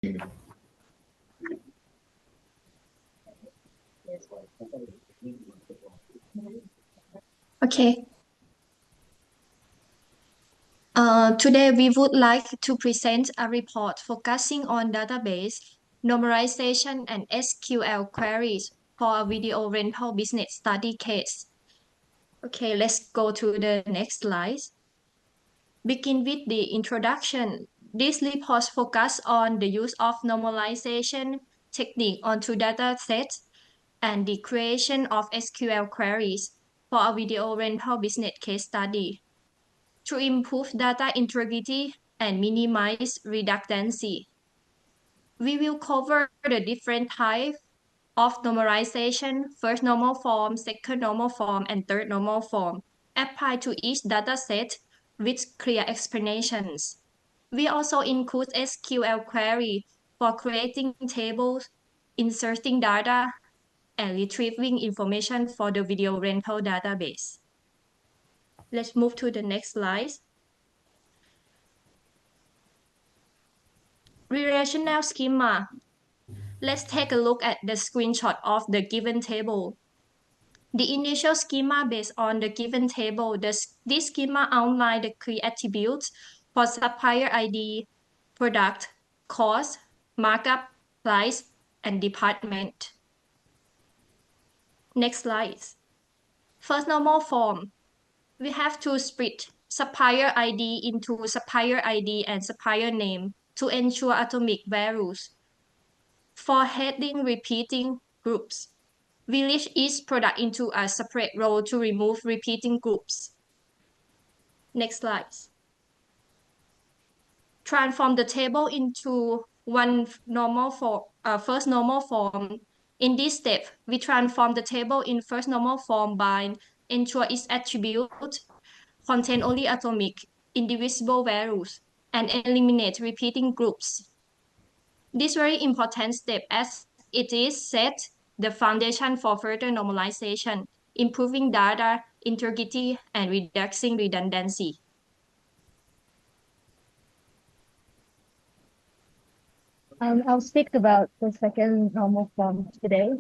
Okay. Today we would like to present a report focusing on database, normalization, and SQL queries for a video rental business study case. Okay, let's go to the next slide. Begin with the introduction. This report focuses on the use of normalization technique onto datasets and the creation of SQL queries for a video rental business case study to improve data integrity and minimize redundancy. We will cover the different types of normalization, first normal form, second normal form, and third normal form, applied to each dataset with clear explanations. We also include SQL query for creating tables, inserting data, and retrieving information for the video rental database. Let's move to the next slide. Relational schema. Let's take a look at the screenshot of the given table. The initial schema based on the given table, this schema outlines the key attributes for supplier ID, product, cost, markup, price, and department. Next slide. First normal form. We have to split supplier ID into supplier ID and supplier name to ensure atomic values. For heading repeating groups, we list each product into a separate row to remove repeating groups. Next slide. Transform the table into one normal form, first normal form. In this step, we transform the table in first normal form by ensure its attribute contain only atomic, indivisible values, and eliminate repeating groups. This very important step as it is set the foundation for further normalization, improving data integrity and reducing redundancy. I'll speak about the second normal form today.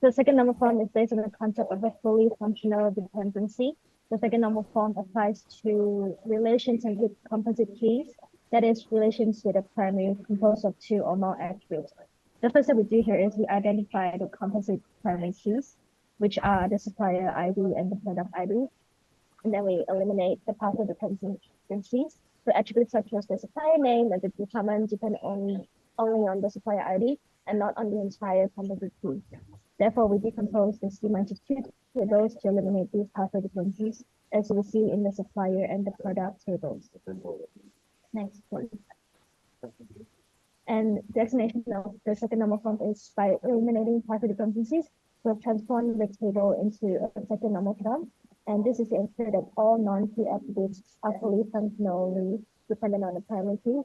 The second normal form is based on the concept of a fully functional dependency. The second normal form applies to relations and with composite keys, that is, relations with a primary composed of two or more attributes. The first step we do here is we identify the composite primary keys, which are the supplier ID and the product ID. And then we eliminate the partial dependencies. So attributes such as the supplier name and the department depend only on the supplier ID and not on the entire composite key. Therefore, we decompose the schema into two tables to eliminate these partial dependencies, as we see in the supplier and the product tables. Next, please. And the explanation of the second normal form is by eliminating partial dependencies, we have transformed the table into a second normal form. And this is to ensure that all non-key attributes are fully functionally dependent on the primary key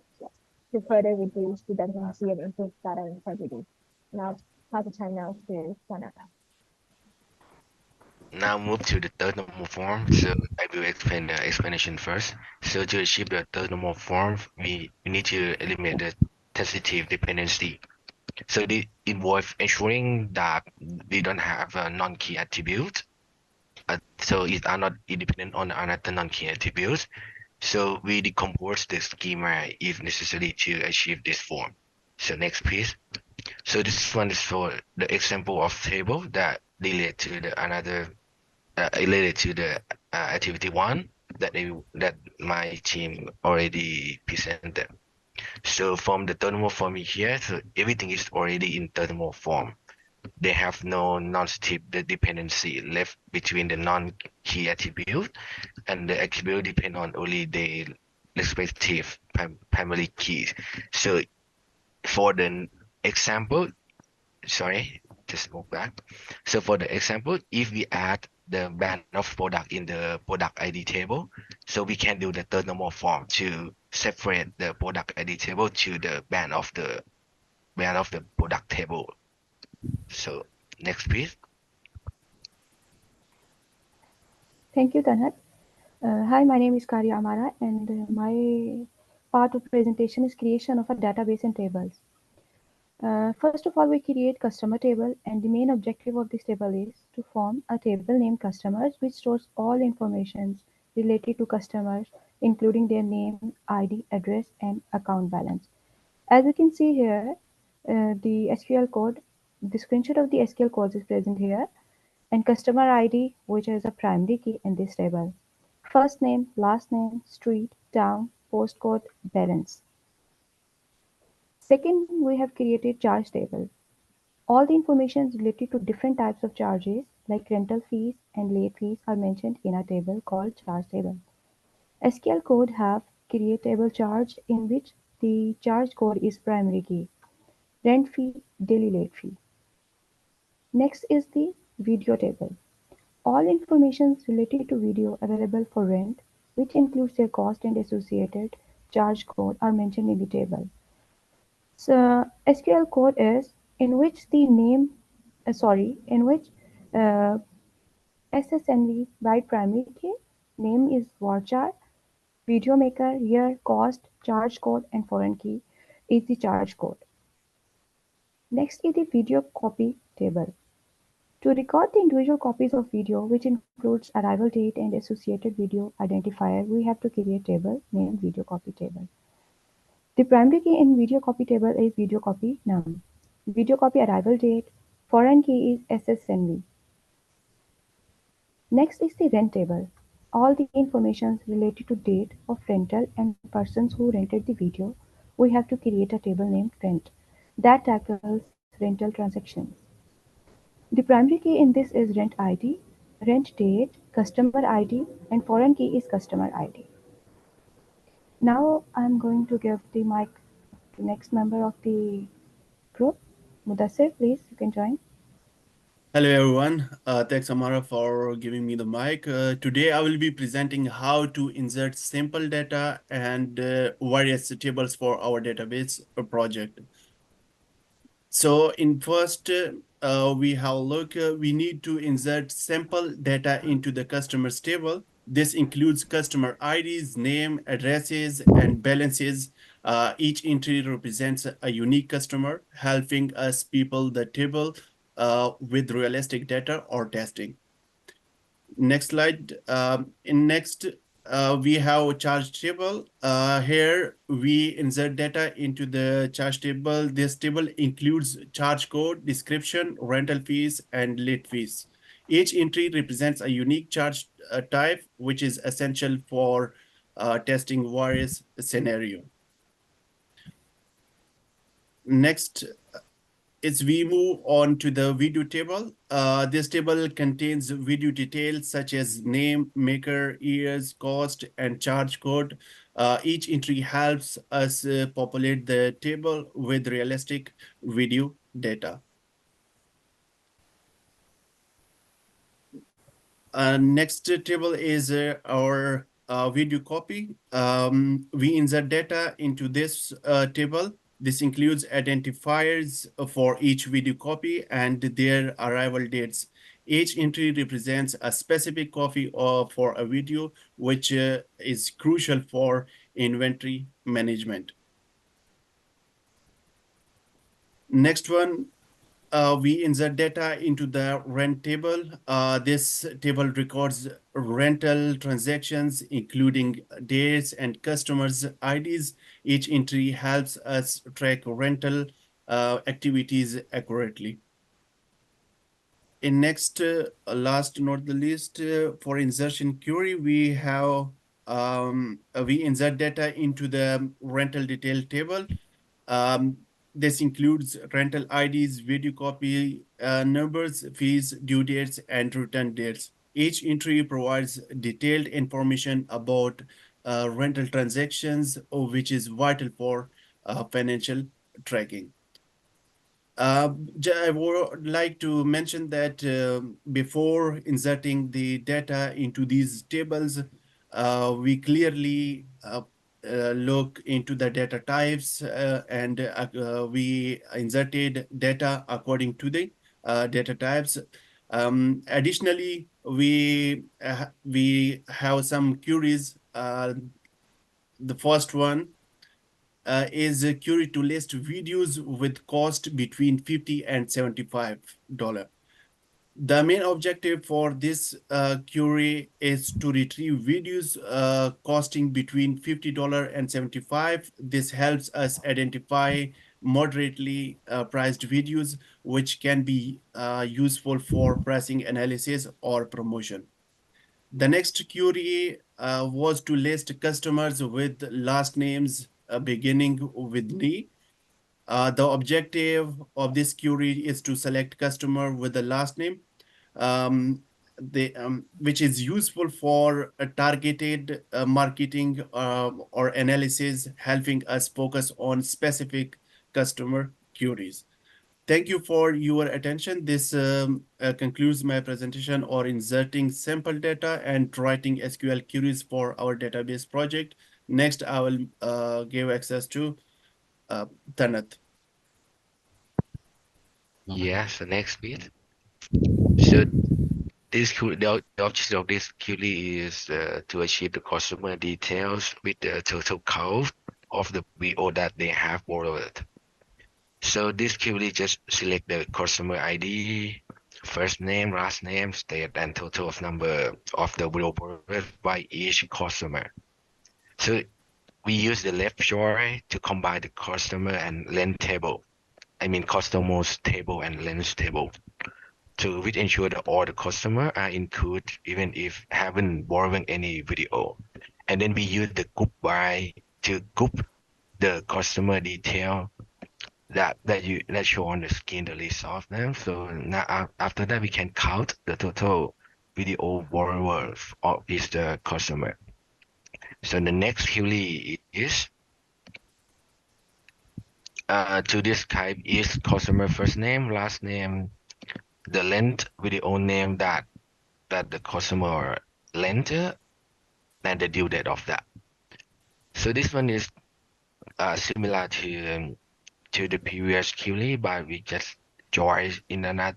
to further reduce redundancy and improve data integrity. Now, pass the time now to Sana. Now move to the third normal form. So I will explain the explanation first. So to achieve the third normal form, we need to eliminate the tentative dependency. So this involves ensuring that we don't have a non-key attribute. So it are not independent on another non-key attributes. So we decompose the schema if necessary to achieve this form. So next, please. So this one is for the example of table that relate to the another related to the activity one that my team already presented. So from the thermal form here, so everything is already in thermal form. They have no non-strip dependency left between the non-key attribute, and the attribute depend on only the respective primary keys. So for the example, sorry, just move back. So for the example, if we add the band of product in the product ID table, so we can do the third normal form to separate the product ID table to the band of the product table. So next, please. Thank you, Tanat. Hi, my name is Karya Amara, and my part of presentation is creation of a database and tables. First of all, we create customer table, and the main objective of this table is to form a table named customers, which stores all information related to customers, including their name, ID, address, and account balance. As you can see here, the SQL code, the screenshot of the SQL code is present here, and customer ID, which is a primary key in this table. First name, last name, street, town, postcode, balance. Second, we have created charge table. All the information related to different types of charges like rental fees and late fees are mentioned in a table called charge table. SQL code have create table charge in which the charge code is primary key, rent fee, daily late fee. Next is the video table. All information related to video available for rent, which includes their cost and associated charge code, are mentioned in the table. So SQL code is in which the name, in which uh, SSNV by primary key, name is varchar, video maker, year, cost, charge code, and foreign key is the charge code. Next is the video copy table. To record the individual copies of video, which includes arrival date and associated video identifier, we have to create a table named video copy table. The primary key in video copy table is video copy num. Video copy arrival date. Foreign key is SSNV. Next is the rent table. All the information related to date of rental and persons who rented the video, we have to create a table named rent that tackles rental transactions. The primary key in this is rent ID, rent date, customer ID, and foreign key is customer ID. Now I'm going to give the mic to next member of the group. Mudassir, please, you can join. Hello everyone, thanks Amara for giving me the mic. Today I will be presenting how to insert simple data and various tables for our database project. So in first, we have a look, we need to insert sample data into the customers table. This includes customer IDs, name, addresses, and balances. Each entry represents a unique customer, helping us people the table with realistic data or testing. Next slide. We have a charge table. Here we insert data into the charge table. This table includes charge code, description, rental fees, and late fees. Each entry represents a unique charge type, which is essential for testing various scenario. Next, as we move on to the video table, this table contains video details such as name, maker, years, cost, and charge code. Each entry helps us populate the table with realistic video data. Next table is our video copy. We insert data into this table. This includes identifiers for each video copy and their arrival dates. Each entry represents a specific copy for a video, which is crucial for inventory management. Next one, we insert data into the rent table. This table records rental transactions, including dates and customers' IDs. Each entry helps us track rental activities accurately. In next, last not the least, for insertion query, we insert data into the rental detail table. This includes rental IDs, video copy numbers, fees, due dates, and return dates. Each entry provides detailed information about rental transactions, which is vital for financial tracking. I would like to mention that before inserting the data into these tables, we clearly look into the data types and we inserted data according to the data types. Additionally, we have some queries. The first one is a query to list videos with cost between $50 and $75. The main objective for this query is to retrieve videos costing between $50 and $75. This helps us identify moderately priced videos, which can be useful for pricing analysis or promotion. The next query was to list customers with last names beginning with Lee. The objective of this query is to select customer with the last name, um, which is useful for a targeted marketing or analysis, helping us focus on specific customer queries. Thank you for your attention. This concludes my presentation on inserting sample data and writing SQL queries for our database project. Next, I will give access to Tanat. Yeah, so next bit. So the objective of this query is to achieve the customer details with the total cost of the VO that they have borrowed. So this query just select the customer ID, first name, last name, state, and total of number of the VO borrowed by each customer. So we use the left join to combine the customer and length table. I mean customers table and length table. To which ensure that all the customer are included even if haven't borrowing any video. And then we use the group by to group the customer detail that show on the screen the list of them. So now after that we can count the total video borrowers of each the customer. So the next query is to describe each customer first name, last name, the length video name that the customer lent and the due date of that. So this one is similar to the previous query, but we just join in another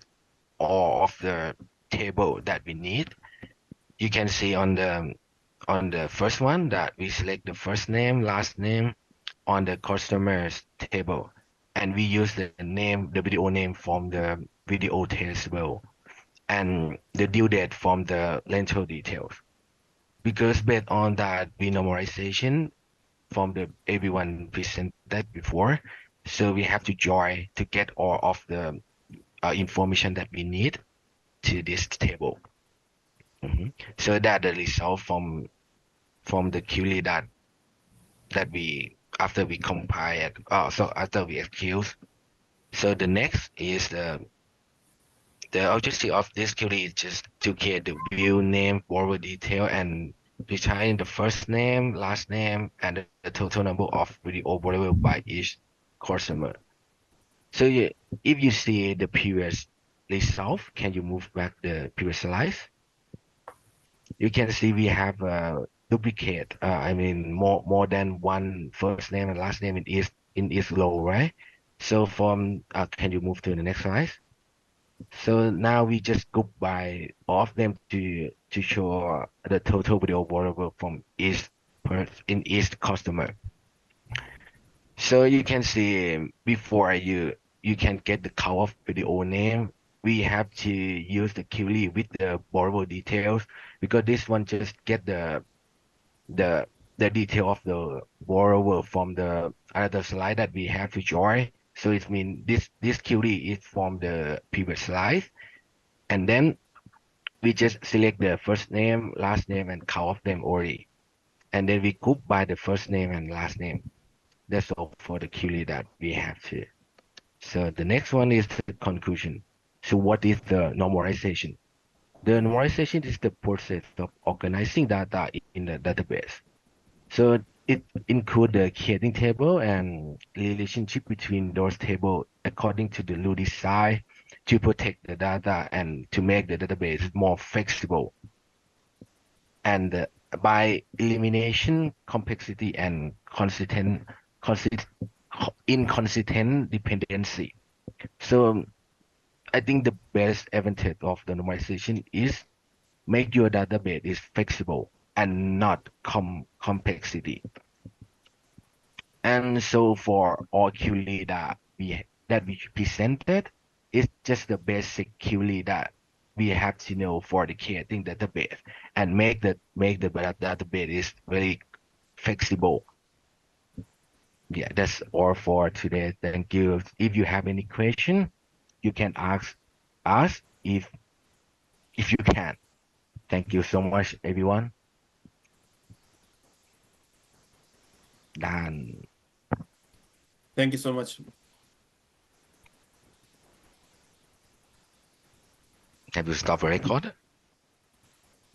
all of the table that we need. You can see on the first one that we select the first name, last name on the customers table, and we use the name, the video name from the video table, and the due date from the rental details. Because based on that we normalization from the everyone presented before, so we have to join to get all of the information that we need to this table. So that the result from the query that we after we compile it. So after we execute. So the next is the objective of this query is just to get the view name, borrower detail, and return the first name, last name, and the total number of video borrower by each customer. So if you see the previous result, can you move back the previous slide? You can see we have a duplicate. I mean more than one first name and last name in each row, right? So can you move to the next slide? So now we just group by all of them to show the total video borrowable from in each customer. So you can see before you can get the count of video name, we have to use the query with the borrower details because this one just get the the detail of the borrower from the other slide that we have to join. So it means this query is from the previous slide, and then we just select the first name, last name, and count of them already, and then we group by the first name and last name. That's all for the query that we have to. So the next one is the conclusion. So what is the normalization? The normalization is the process of organizing data in the database. So it includes the creating table and relationship between those tables according to the rule design to protect the data and to make the database more flexible. And by elimination, complexity, and inconsistent dependency. So I think the best advantage of the normalization is make your database is flexible and not complexity. And so for all query that we presented, it's just the basic query that we have to know for the creating database and make the database is very flexible. Yeah, that's all for today. Thank you. If you have any question, you can ask us if you can. Thank you so much, everyone. Done. Thank you so much. Have you stopped the record?